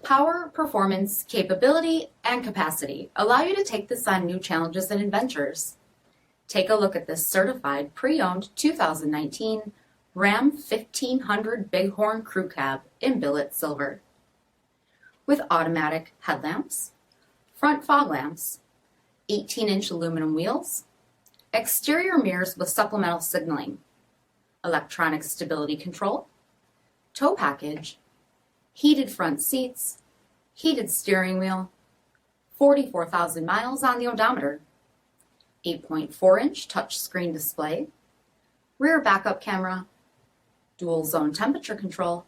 Power, performance, capability, and capacity allow you to take this on new challenges and adventures. Take a look at this certified pre-owned 2019 Ram 1500 Bighorn Crew Cab in billet silver. With automatic headlamps, front fog lamps, 18-inch aluminum wheels, exterior mirrors with supplemental signaling, electronic stability control, tow package, heated front seats, heated steering wheel, 44,000 miles on the odometer, 8.4-inch touchscreen display, rear backup camera, dual zone temperature control,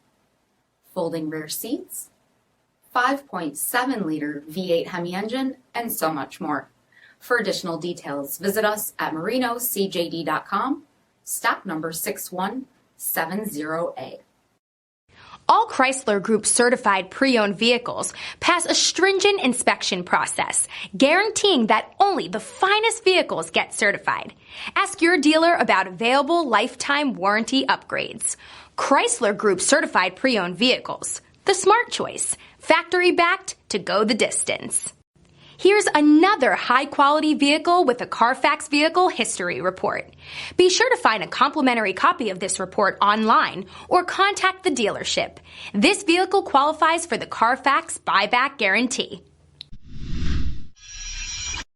folding rear seats, 5.7-liter V8 Hemi engine, and so much more. For additional details, visit us at marinocjd.com, stock number 6170A. All Chrysler Group certified pre-owned vehicles pass a stringent inspection process, guaranteeing that only the finest vehicles get certified. Ask your dealer about available lifetime warranty upgrades. Chrysler Group certified pre-owned vehicles, the smart choice, factory backed to go the distance. Here's another high-quality vehicle with a Carfax Vehicle History Report. Be sure to find a complimentary copy of this report online or contact the dealership. This vehicle qualifies for the Carfax Buyback Guarantee.